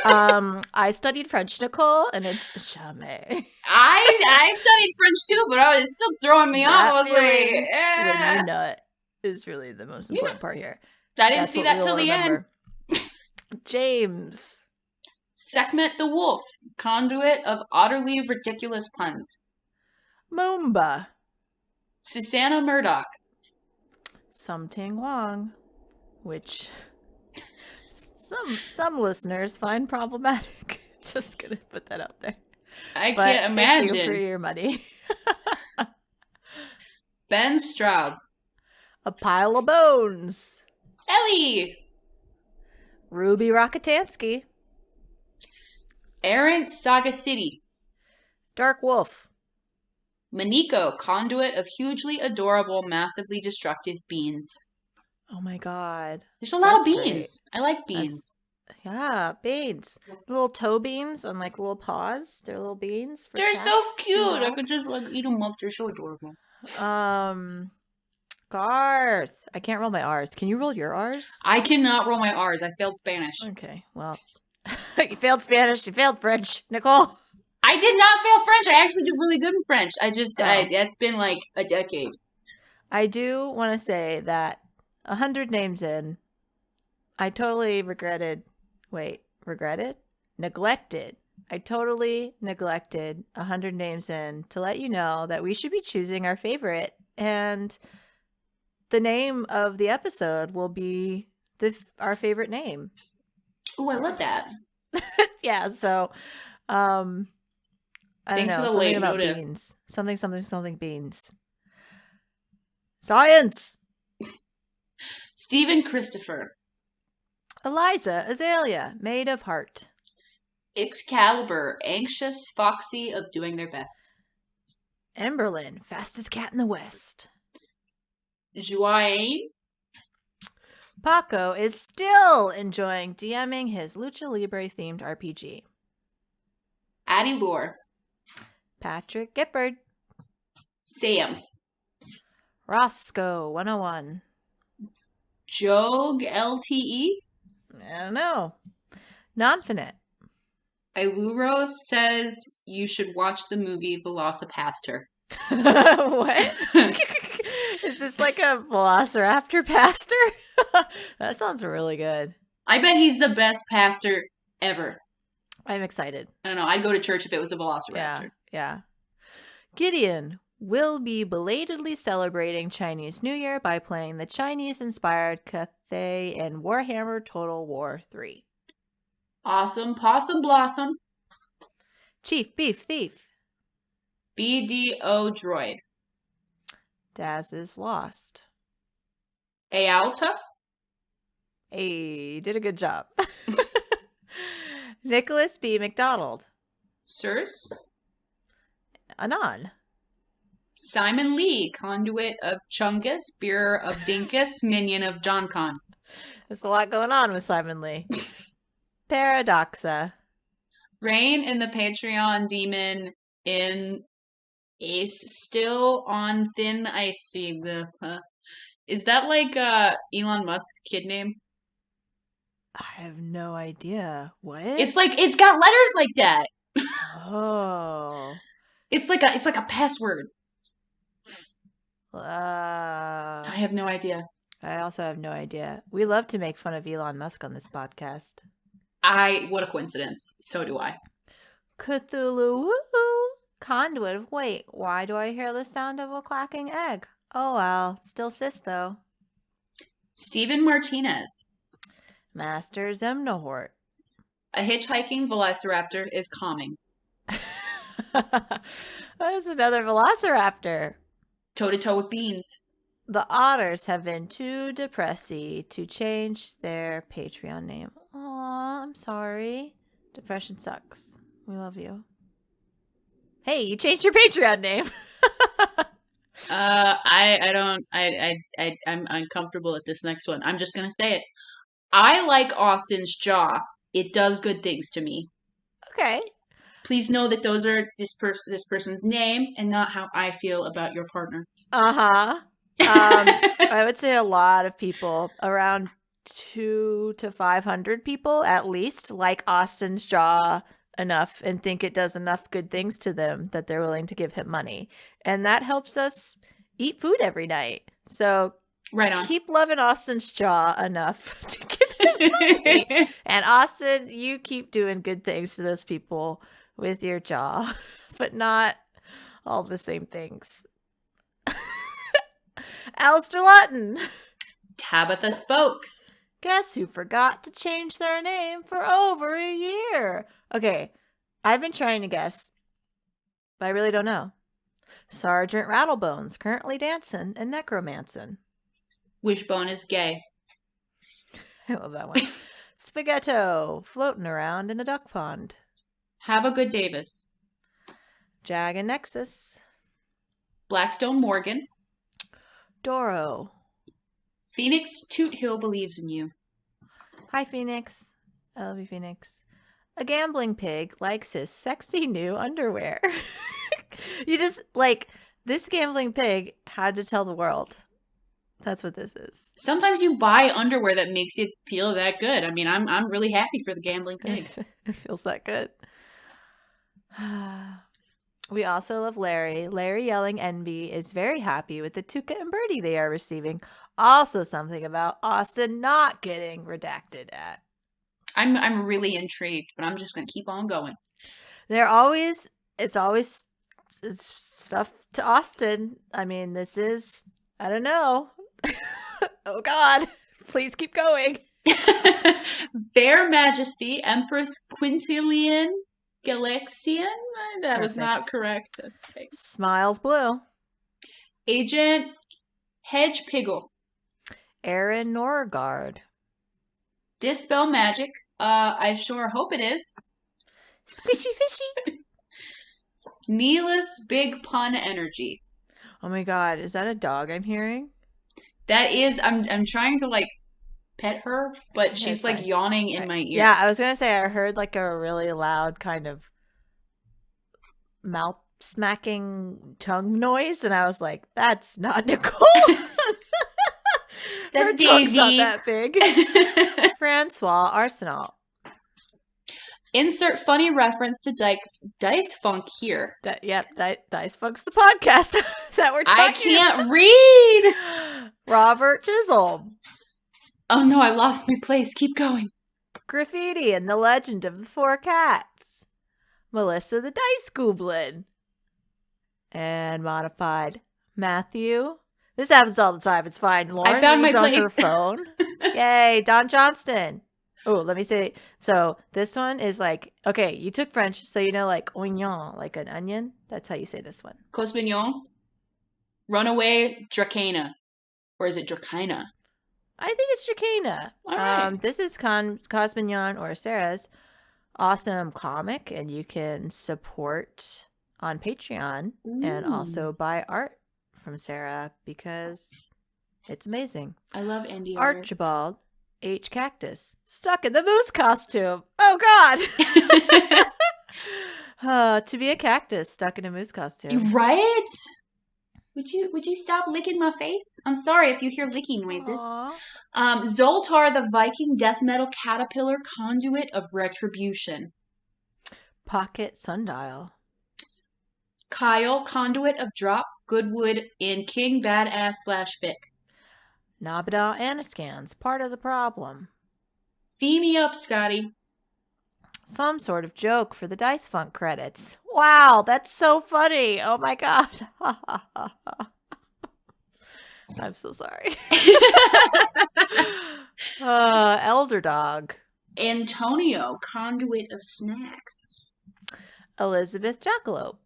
I studied French, Nicole, and it's jamais. I studied French too, but I was still throwing me off. I was like, when you nut is really the most important part here. I didn't see that till the end. James. Sekhmet the Wolf, conduit of utterly ridiculous puns. Moomba. Susanna Murdoch. Something Wong, which some listeners find problematic. Just gonna put that out there. I can't imagine. Thank you for your money. Ben Straub. A pile of bones. Ellie. Ruby Rockatansky. Errant Saga City. Dark Wolf. Maniko, conduit of hugely adorable, massively destructive beans. Oh my god. There's a lot of beans. Great. I like beans. Yeah, beans. Little toe beans on like little paws. They're little beans. They're so cute. I could just like eat them up. They're so adorable. Garth. I can't roll my R's. Can you roll your R's? I cannot roll my R's. I failed Spanish. Okay, well. You failed Spanish. You failed French. Nicole. I did not fail French. I actually did really good in French. It's been like a decade. I do want to say that 100 names in, I totally neglected. I totally neglected 100 names in to let you know that we should be choosing our favorite. And the name of the episode will be our favorite name. Oh, I love that. Yeah, so I don't know, for the something late about notice. Beans. Something beans. Science. Stephen Christopher. Eliza Azalea, Maid of Heart. Excalibur, anxious, foxy, of doing their best. Emberlyn, fastest cat in the West. Joain, Paco is still enjoying DMing his Lucha Libre themed RPG. Addie Lore, Patrick Gippard. Sam, Roscoe 101. Jogue LTE, I don't know. Nonfinite. Iluro says you should watch the movie Velocipaster. What? Is this like a velociraptor pastor? That sounds really good. I bet he's the best pastor ever. I'm excited. I don't know. I'd go to church if it was a velociraptor. Yeah. Gideon will be belatedly celebrating Chinese New Year by playing the Chinese-inspired Cathay in Warhammer Total War 3. Awesome. Possum Blossom, Chief Beef Thief. BDO Droid, Daz is lost. Ealta, Hey, did a good job. Nicholas B. McDonald. Sirs, Anon. Simon Lee, conduit of Chungus, bearer of Dinkus, minion of John Con. There's a lot going on with Simon Lee. Paradoxa. Rain in the Patreon demon in Ace, still on thin ice. Is that like Elon Musk's kid name? I have no idea. What? It's got letters like that. Oh. It's like a password. I have no idea. I also have no idea. We love to make fun of Elon Musk on this podcast. What a coincidence. So do I. Cthulhu, woohoo! Conduit. Wait, why do I hear the sound of a quacking egg? Oh well, still sis though. Steven Martinez. Master Zemnohort. A hitchhiking velociraptor is calming. There's another velociraptor. Toe to toe with beans. The otters have been too depressy to change their Patreon name. Aw, I'm sorry. Depression sucks. We love you. Hey, you changed your Patreon name. I'm uncomfortable at this next one. I'm just gonna say it. I like Austin's jaw. It does good things to me. Okay. Please know that those are this person's name and not how I feel about your partner. Uh-huh. I would say a lot of people, around 200 to 500 people at least, like Austin's jaw enough and think it does enough good things to them that they're willing to give him money. And that helps us eat food every night. So right on. Keep loving Austin's jaw enough to give him money. And Austin, you keep doing good things to those people with your jaw, but not all the same things. Alistair Lawton. Tabitha Spokes. Guess who forgot to change their name for over a year? Okay, I've been trying to guess, but I really don't know. Sergeant Rattlebones, currently dancing and necromancing. Wishbone is gay. I love that one. Spaghetto, floating around in a duck pond. Have a good Davis. Jag and Nexus. Blackstone Morgan. Doro. Phoenix Toot Hill believes in you. Hi, Phoenix. I love you, Phoenix. A gambling pig likes his sexy new underwear. You just, like, this gambling pig had to tell the world. That's what this is. Sometimes you buy underwear that makes you feel that good. I mean, I'm really happy for the gambling pig. It feels that good. We also love Larry. Larry Yelling Envy is very happy with the Tuca and Birdie they are receiving. Also something about Austin not getting redacted at. I'm really intrigued, but I'm just going to keep on going. It's always stuff to Austin. I mean, this is, I don't know. Oh God, please keep going. Fair Majesty, Empress Quintilian Galaxian? That was not correct. Okay. Smiles Blue. Agent Hedge Piggle. Aaron Norgard. Dispel Magic. I sure hope it is. Squishy fishy. Neela's big pun energy. Oh my god, is that a dog I'm hearing? That is, I'm trying to like pet her, but Okay, she's it's like fine. yawning in my ear. Yeah, I was gonna say I heard like a really loud kind of mouth smacking tongue noise, and I was like, "That's not Nicole." That's Her tongue's not Daisy. that big. Francois Arsenal. Insert funny reference to Dice Funk here. Dice Funk's the podcast that we're talking I can't read. Robert Chisholm. Oh no, I lost my place. Keep going. Graffiti and the Legend of the Four Cats. Melissa the Dice Goblin. And modified Matthew. This happens all the time. It's fine. Lauren I found my reads on her place. phone. Yay, Don Johnston. Oh, let me say. So this one is like, okay, you took French, so you know like oignon, like an onion. That's how you say this one. Cosmignon. Runaway Dracana. Or is it Dracana? I think it's Dracana. All right. This is Cosmignon or Sarah's awesome comic, and you can support on Patreon and also buy art from Sarah because it's amazing. I love indie art. Archibald H. Cactus stuck in the moose costume. Oh God. To be a cactus stuck in a moose costume. Right? Would you stop licking my face? I'm sorry if you hear licking noises. Zoltar the Viking death metal caterpillar conduit of retribution. Pocket Sundial. Kyle conduit of drop Goodwood in King Badass / Fic. Nabada Anascans, part of the problem. Fee me up, Scotty. Some sort of joke for the Dice Funk credits. Wow, that's so funny. Oh my God. I'm so sorry. Elder Dog. Antonio, conduit of snacks. Elizabeth Jackalope.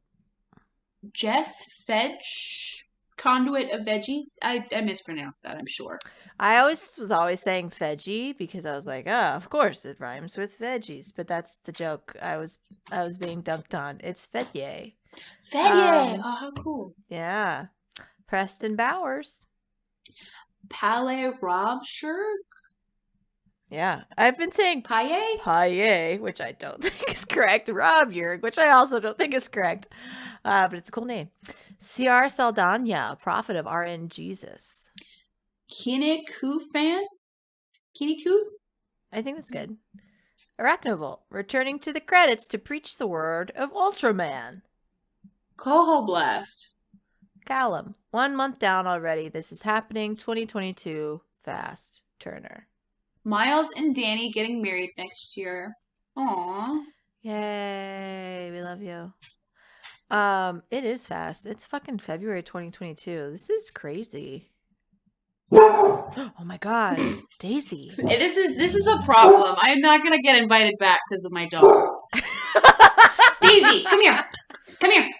Jess Fetch, conduit of veggies. I mispronounced that, I'm sure. I was always saying veggie because I was like, oh, of course it rhymes with veggies, but that's the joke I was being dunked on. It's Fetye. Fetye! Oh, how cool. Yeah. Preston Bowers. Palais Robsherg? Yeah. I've been saying Paye? Paye, which I don't think is correct. Rob Yerg, which I also don't think is correct. But it's a cool name. C.R. Saldana, prophet of R.N. Jesus. Kiniku fan? Kiniku? I think that's good. Arachnovolt, returning to the credits to preach the word of Ultraman. Coho Blast. Callum, 1 month down already. This is happening 2022 fast. Turner. Miles and Danny getting married next year. Aww. Yay, we love you. It is fast. It's fucking February 2022. This is crazy. Oh my God, Daisy. This is a problem. I'm not gonna get invited back because of my dog. Daisy, come here. Come here.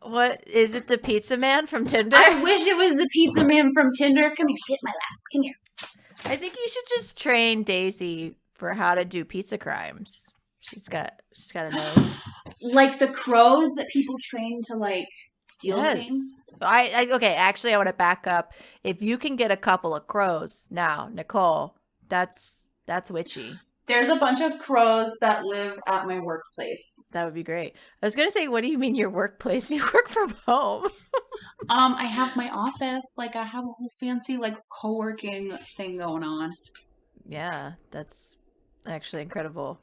What is it? The pizza man from Tinder? I wish it was the pizza man from Tinder. Come here, sit in my lap. Come here. I think you should just train Daisy for how to do pizza crimes. She's got a nose. Like the crows that people train to like steal things. Okay, actually I want to back up. If you can get a couple of crows now, Nicole, that's witchy. There's a bunch of crows that live at my workplace. That would be great. I was gonna say, what do you mean your workplace? You work from home. I have my office. Like I have a whole fancy like co-working thing going on. Yeah, that's actually incredible.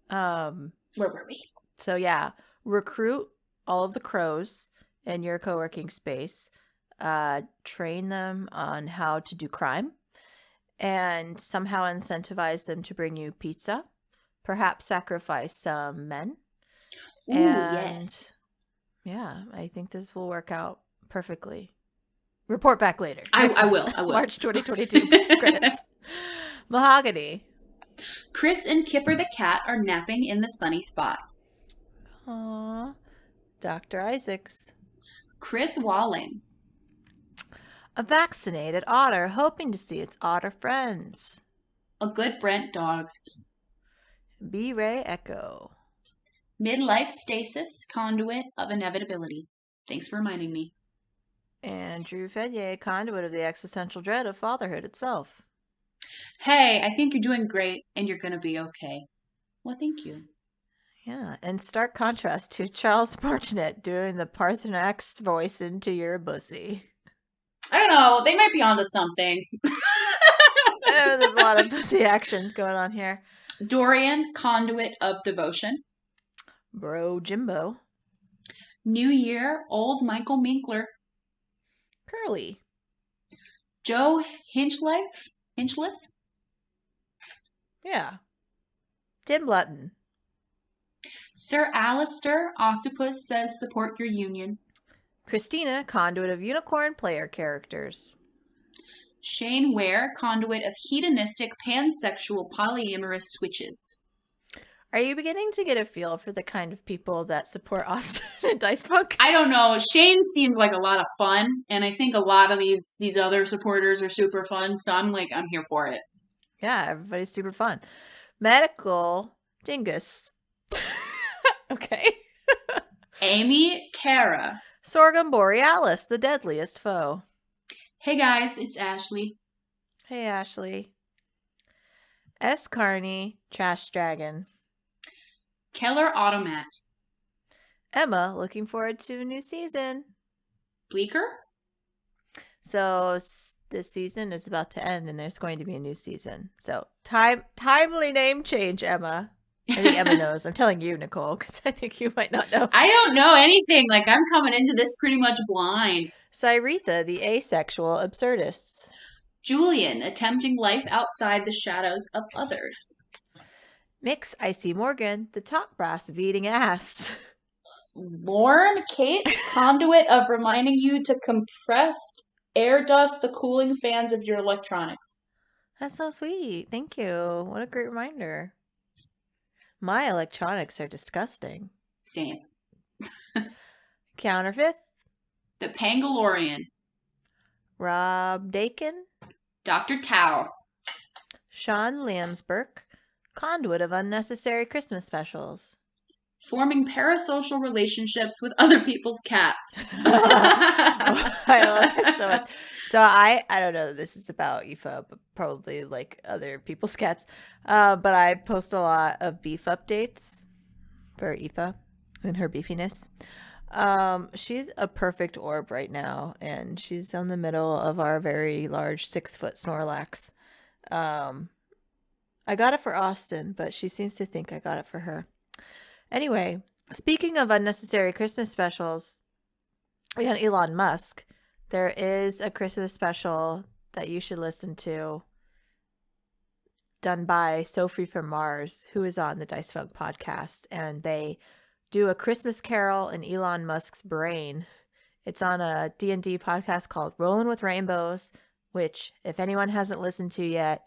Where were we? So yeah, recruit all of the crows in your co-working space. Train them on how to do crime. And somehow incentivize them to bring you pizza. Perhaps sacrifice some men. Ooh, yes. Yeah, I think this will work out perfectly. Report back later. I will. March 2022 credits. Mahogany. Chris and Kipper the cat are napping in the sunny spots. Aww. Dr. Isaacs. Chris Walling. A vaccinated otter hoping to see its otter friends. A good Brent dogs. B-Ray Echo. Midlife stasis, conduit of inevitability. Thanks for reminding me. And Drew Fedye, conduit of the existential dread of fatherhood itself. Hey, I think you're doing great and you're going to be okay. Well, thank you. Yeah, in stark contrast to Charles Martinet doing the Parthenax voice into your bussy. I don't know. They might be onto something. There's a lot of pussy action going on here. Dorian, conduit of devotion. Bro Jimbo. New Year, old Michael Minkler. Curly. Joe Hinchliff? Yeah. Tim Blutton. Sir Alistair, octopus says support your union. Christina, conduit of unicorn player characters. Shane Ware, conduit of hedonistic pansexual polyamorous switches. Are you beginning to get a feel for the kind of people that support Austin and Dice Funk? I don't know. Shane seems like a lot of fun, and I think a lot of these other supporters are super fun, so I'm here for it. Yeah, everybody's super fun. Medical Dingus. Okay. Amy Cara. Sorghum Borealis, the deadliest foe. Hey guys, it's Ashley. Hey Ashley. S. Carney, Trash Dragon. Keller Automat. Emma, looking forward to a new season. Bleeker? So this season is about to end and there's going to be a new season. So timely name change, Emma. I think Emma knows. I'm telling you, Nicole, because I think you might not know. I don't know anything. I'm coming into this pretty much blind. Cyretha, the asexual absurdists. Julian, attempting life outside the shadows of others. Mix Icy Morgan, the top brass of eating ass. Lauren Cates, conduit of reminding you to compressed air dust the cooling fans of your electronics. That's so sweet. Thank you. What a great reminder. My electronics are disgusting. Same. Counterfeit. The Pangolorian. Rob Dakin. Dr. Tao. Sean Lansburg, conduit of unnecessary Christmas specials. Forming parasocial relationships with other people's cats. I love it so much. So I don't know that this is about Aoife, but probably like other people's cats. But I post a lot of beef updates for Aoife and her beefiness. She's a perfect orb right now, and she's in the middle of our very large 6-foot Snorlax. I got it for Austin, but she seems to think I got it for her. Anyway, speaking of unnecessary Christmas specials, on Elon Musk, there is a Christmas special that you should listen to done by Sophie from Mars, who is on the Dice Funk podcast, and they do a Christmas carol in Elon Musk's brain. It's on a D&D podcast called Rolling with Rainbows, which if anyone hasn't listened to yet,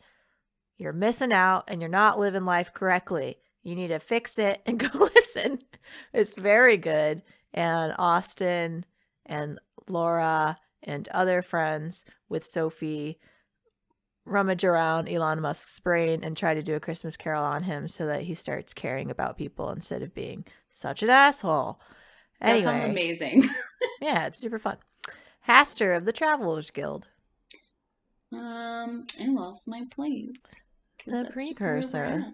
you're missing out and you're not living life correctly. You need to fix it and go listen. It's very good. And Austin and Laura and other friends with Sophie rummage around Elon Musk's brain and try to do a Christmas carol on him so that he starts caring about people instead of being such an asshole. Anyway, that sounds amazing. Yeah, it's super fun. Haster of the Travelers Guild. I lost my place. The precursor.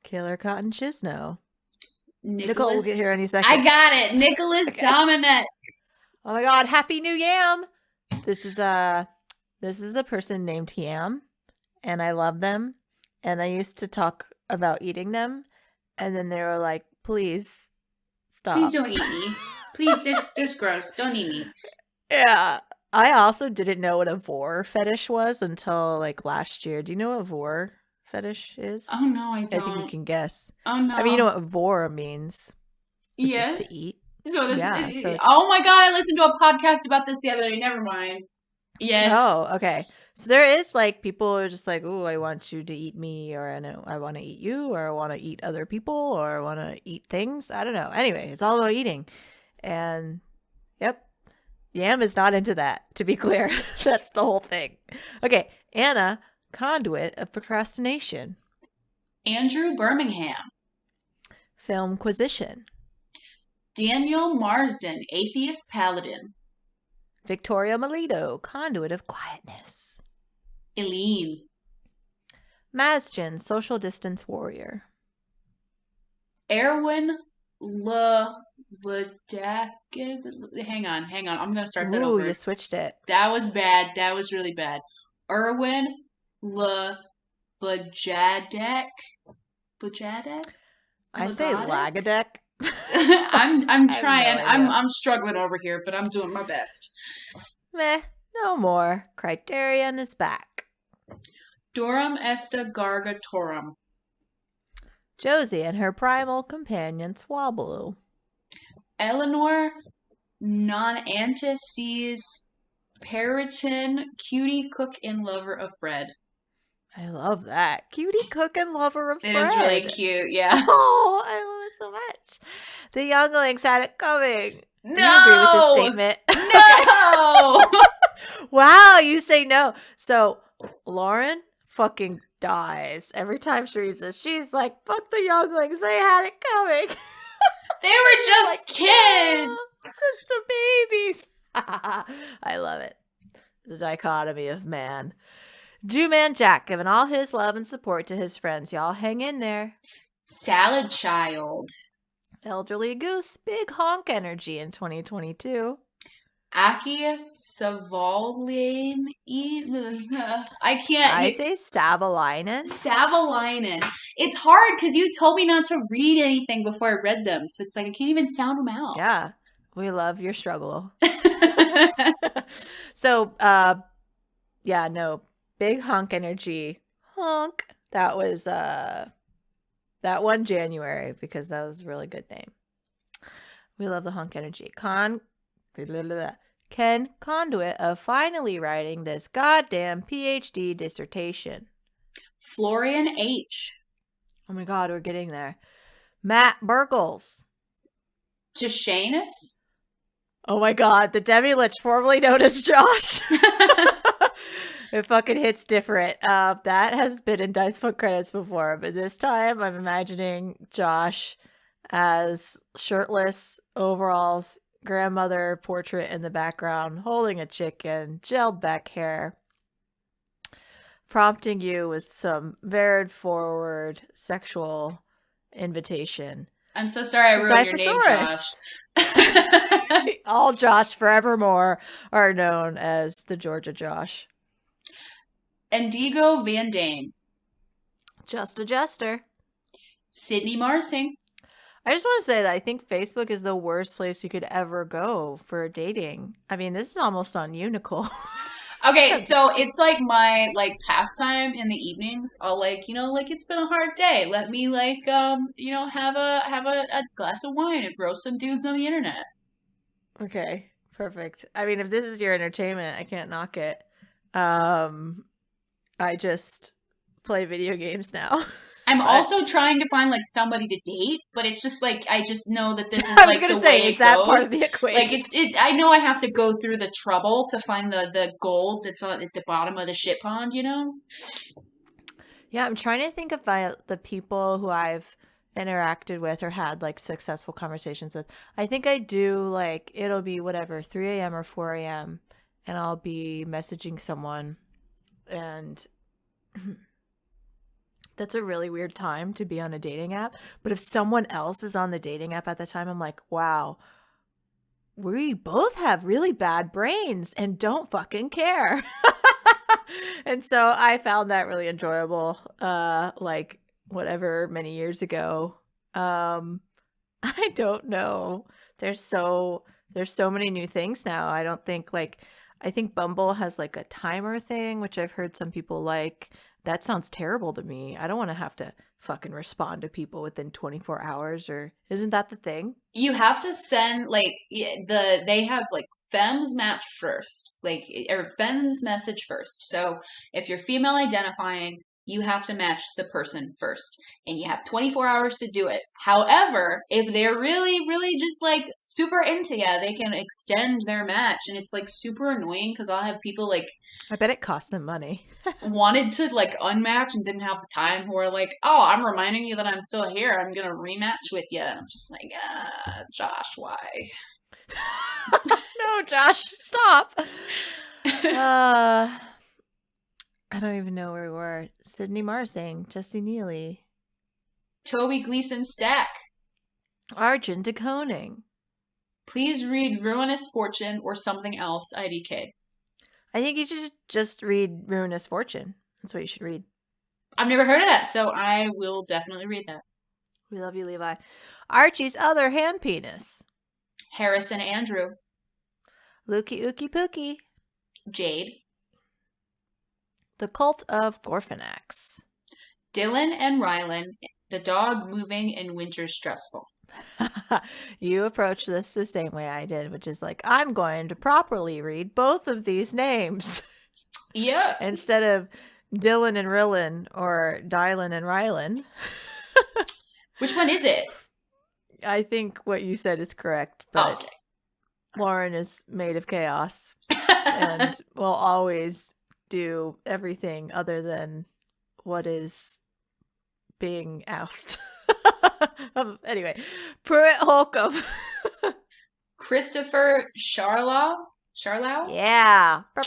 Killer Cotton Chisno. Nicole will get here any second. I got it. Nicholas okay. Dominant. Oh my god, Happy New Yam. This is a person named Yam, and I love them. And I used to talk about eating them, and then they were like, please stop. Please don't eat me. Please, this gross. Don't eat me. Yeah. I also didn't know what a vor fetish was until like last year. Do you know what a vor fetish is? Oh no, I don't. I think you can guess. Oh no. I mean, you know what vor means? Yes. Just to eat. So oh my god, I listened to a podcast about this the other day. Never mind. Yes. Oh, okay. So there is like people are just like, oh, I want you to eat me, or I want to eat you, or I want to eat other people, or I want to eat things. I don't know. Anyway, it's all about eating. And yep. Yam is not into that, to be clear. That's the whole thing. Okay, Anna, conduit of procrastination. Andrew Birmingham. Filmquisition. Daniel Marsden, atheist paladin. Victoria Melito, conduit of quietness. Eileen. Masjin, social distance warrior. Erwin Le Hang on. I'm gonna start that Ooh, over. you switched it. That was bad. That was really bad. Erwin Le Bajadek. I say Lagadek. I'm I have trying. no idea. I'm struggling over here, but I'm doing my best. Meh, no more. Criterion is back. Dorum Esta Gargatorum. Josie and her primal companion Swablu. Eleanor Nonantis sees Periton, cutie cook and lover of bread. I love that. Cutie cook and lover of bread. It is really cute, yeah. Oh, I love it so much. The younglings had it coming. No! Do you agree with this statement? No! Wow, you say no. So, Lauren fucking dies every time she reads this. She's like, fuck the younglings. They had it coming. They were just kids. Just the babies. I love it. The dichotomy of man. Jew-Man Jack giving all his love and support to his friends. Y'all hang in there. Salad Child. Elderly Goose, big honk energy in 2022. Aki Savalainen. I can't. I say Savalainen. Savalainen. It's hard because you told me not to read anything before I read them. So it's like I can't even sound them out. Yeah. We love your struggle. So, yeah, no. Big honk energy. Honk. That was that one January because that was a really good name. We love the honk energy. Ken Conduit of finally writing this goddamn PhD dissertation. Florian H. Oh my god, we're getting there. Matt Burgles. Tishanus. Oh my god, the Demi-Lich formerly known as Josh. It fucking hits different. That has been in Dice Book credits before, but this time I'm imagining Josh as shirtless overalls, grandmother portrait in the background, holding a chicken, gelled back hair, prompting you with some very forward sexual invitation. I'm so sorry I ruined your name, Josh. All Josh forevermore are known as the Georgia Josh. Indigo Van Dane. Just a jester. Sydney Marsing. I just want to say that I think Facebook is the worst place you could ever go for dating. I mean, this is almost on you, Nicole. Okay, so it's like my pastime in the evenings. I'll it's been a hard day. Let me have a glass of wine and roast some dudes on the internet. Okay, perfect. I mean, if this is your entertainment, I can't knock it. I just play video games now. I'm also trying to find somebody to date, but it's just I just know that this is I was gonna say, is that goes. Part of the equation? I know I have to go through the trouble to find the gold that's at the bottom of the shit pond, you know? Yeah, I'm trying to think about the people who I've interacted with or had successful conversations with. I think I do it'll be whatever 3 a.m. or 4 a.m. and I'll be messaging someone, and that's a really weird time to be on a dating app. But if someone else is on the dating app at the time, I'm like, wow, we both have really bad brains and don't fucking care. And so I found that really enjoyable, whatever many years ago. I don't know. There's so many new things now. I don't think I think Bumble has a timer thing, which I've heard some people like. That sounds terrible to me. I don't want to have to fucking respond to people within 24 hours, or isn't that the thing? You have to send they have femmes match first, or femmes message first. So if you're female identifying, you have to match the person first. And you have 24 hours to do it. However, if they're really, really just like super into you, they can extend their match. And it's like super annoying because I'll have people like I bet it costs them money. wanted to like unmatch and didn't have the time who are like, oh, I'm reminding you that I'm still here. I'm going to rematch with you. And I'm just like, Josh, why? No, Josh, stop. I don't even know where we were. Sydney Marsing, Jesse Neely, Toby Gleason Stack. Arjun de Koning. Please read Ruinous Fortune or something else, IDK. I think you should just read Ruinous Fortune. That's what you should read. I've never heard of that, so I will definitely read that. We love you, Levi. Archie's other hand penis. Harrison Andrew. Lukey Ookie Pookie. Jade. The Cult of Gorfanax. Dylan and Rylan. The dog moving in winter stressful. You approach this the same way I did, which is like, I'm going to properly read both of these names. Yeah. Instead of Dylan and Rillin or Dylan and Rylan. Which one is it? I think what you said is correct, but okay. Lauren is made of chaos and will always do everything other than what is being asked. Anyway, Pruitt Holcomb. Christopher Charlau? Yeah. Yay,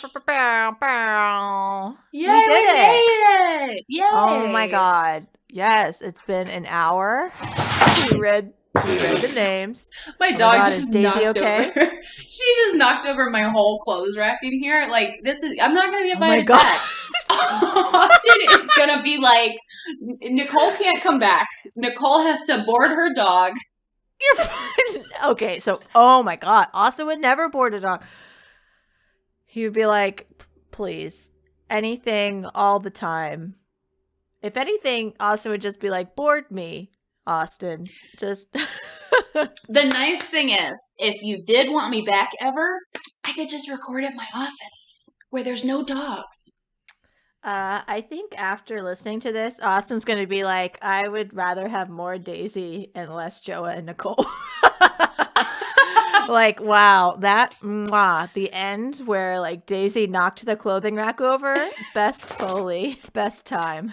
we did made it! Yay! Oh my god. Yes, it's been an hour. We read the names. My dog god, just is Daisy knocked okay? over. She just knocked over my whole clothes rack in here. Like, this is, I'm not gonna be Oh my invited god. back. Austin is gonna be like, Nicole can't come back. Nicole has to board her dog. You're fine. Okay, so oh my god, Austin would never board a dog. He would be like, please, anything, all the time. If anything, Austin would just be like, board me, Austin. Just. The nice thing is, if you did want me back ever, I could just record at my office where there's no dogs. I think after listening to this, Austin's going to be like, I would rather have more Daisy and less Joa and Nicole. Like, wow, the end where like Daisy knocked the clothing rack over, best Foley, best time.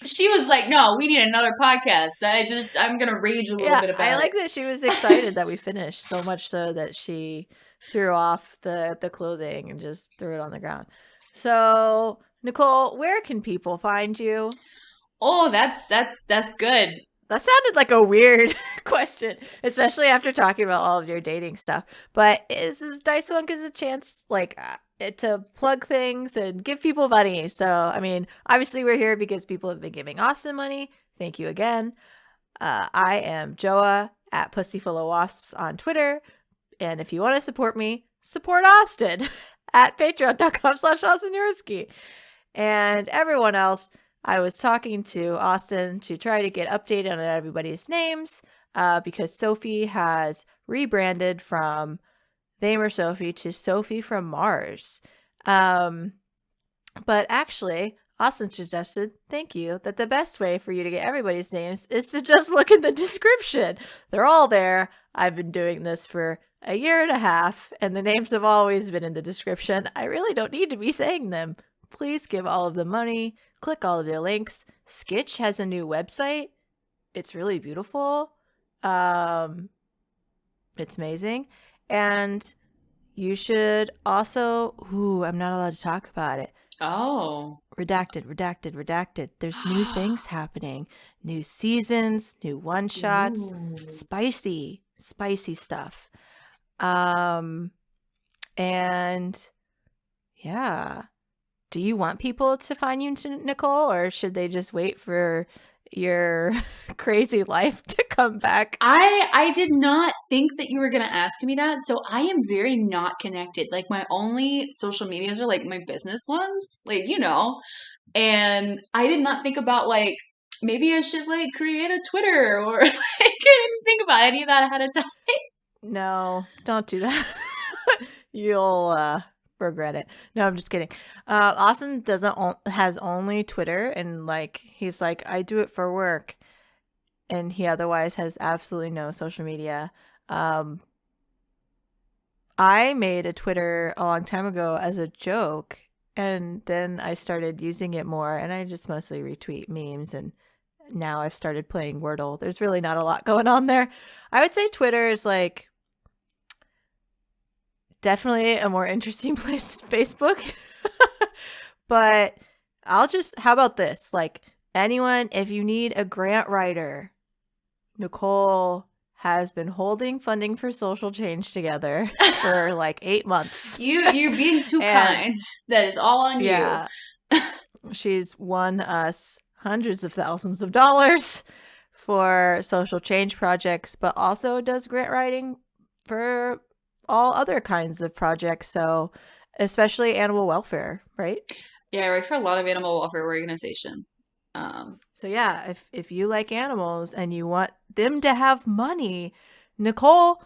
She was like, no, we need another podcast. I'm going to rage a little bit about it. I like that she was excited that we finished, so much so that she threw off the clothing and just threw it on the ground. So, Nicole, where can people find you? Oh, that's good. That sounded like a weird question, especially after talking about all of your dating stuff. But this Dice One gives a chance, like, to plug things and give people money. So, I mean, obviously we're here because people have been giving Austin money. Thank you again. I am Joa at PussyFullOfWasps on Twitter. And if you want to support me, support Austin at patreon.com/AustinYurski. And everyone else, I was talking to Austin to try to get updated on everybody's names because Sophie has rebranded from Thamer Sophie to Sophie from Mars. But actually, Austin suggested, thank you, that the best way for you to get everybody's names is to just look in the description. They're all there. I've been doing this for a year and a half, and the names have always been in the description. I really don't need to be saying them. Please give all of the money. Click all of their links. Skitch has a new website. It's really beautiful. It's amazing. And you should also... Ooh, I'm not allowed to talk about it. Oh. Redacted. There's new things happening. New seasons, new one-shots. Ooh. Spicy stuff. And... yeah. Do you want people to find you, Nicole, or should they just wait for your crazy life to come back? I did not think that you were going to ask me that, so I am very not connected. Like, my only social medias are, like, my business ones, like, you know, and I did not think about, like, maybe I should, like, create a Twitter, or, like, I didn't think about any of that ahead of time. No, don't do that. You'll regret it. No, I'm just kidding. Austin has only Twitter, and like he's like, I do it for work, and he otherwise has absolutely no social media. Um, I made a Twitter a long time ago as a joke, and then I started using it more, and I just mostly retweet memes, and now I've started playing Wordle. There's really not a lot going on there. I would say Twitter is like definitely a more interesting place than Facebook. But how about this? Like, anyone, if you need a grant writer, Nicole has been holding funding for social change together for like 8 months. You're being too kind. That is all on you. She's won us hundreds of thousands of dollars for social change projects, but also does grant writing for all other kinds of projects. So, especially animal welfare, right? Yeah, I work for a lot of animal welfare organizations. So yeah, if you like animals and you want them to have money, Nicole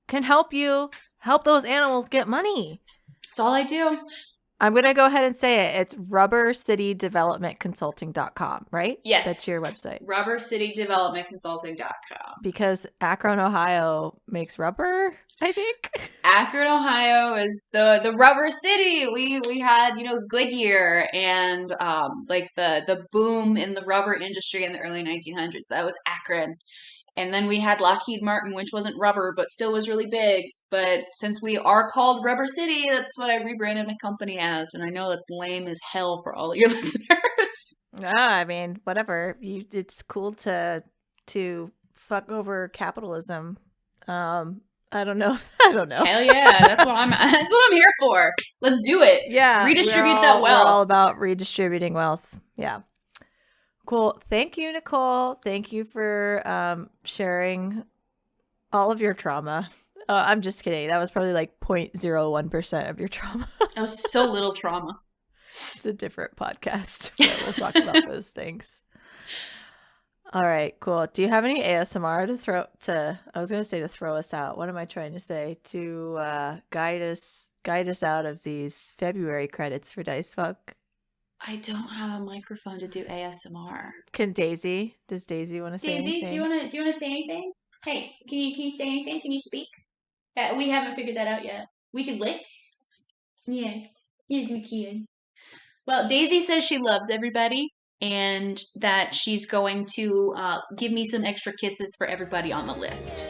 can help you help those animals get money. That's all I do. I'm going to go ahead and say it. It's rubbercitydevelopmentconsulting.com, right? Yes. That's your website. Rubbercitydevelopmentconsulting.com. Because Akron, Ohio makes rubber, I think. Akron, Ohio is the rubber city. We had, Goodyear and like the boom in the rubber industry in the early 1900s. That was Akron. And then we had Lockheed Martin, which wasn't rubber, but still was really big. But since we are called Rubber City, that's what I rebranded my company as. And I know that's lame as hell for all of your listeners. I mean, whatever. It's cool to fuck over capitalism. I don't know. Hell yeah, that's what I'm here for. Let's do it. Yeah, redistribute that wealth. We're all about redistributing wealth. Yeah. Cool. Thank you, Nicole. Thank you for sharing all of your trauma. I'm just kidding. That was probably like 0.01% of your trauma. That was so little trauma. It's a different podcast, but we'll talk about those things. All right, cool. Do you have any ASMR I was going to say to throw us out. What am I trying to say? To guide us out of these February credits for Dice Fuck? I don't have a microphone to do ASMR. Does Daisy want to say anything? Daisy, do you want to say anything? Hey, can you say anything? Can you speak? We haven't figured that out yet. We can lick? Yes, we can. Well, Daisy says she loves everybody and that she's going to give me some extra kisses for everybody on the list.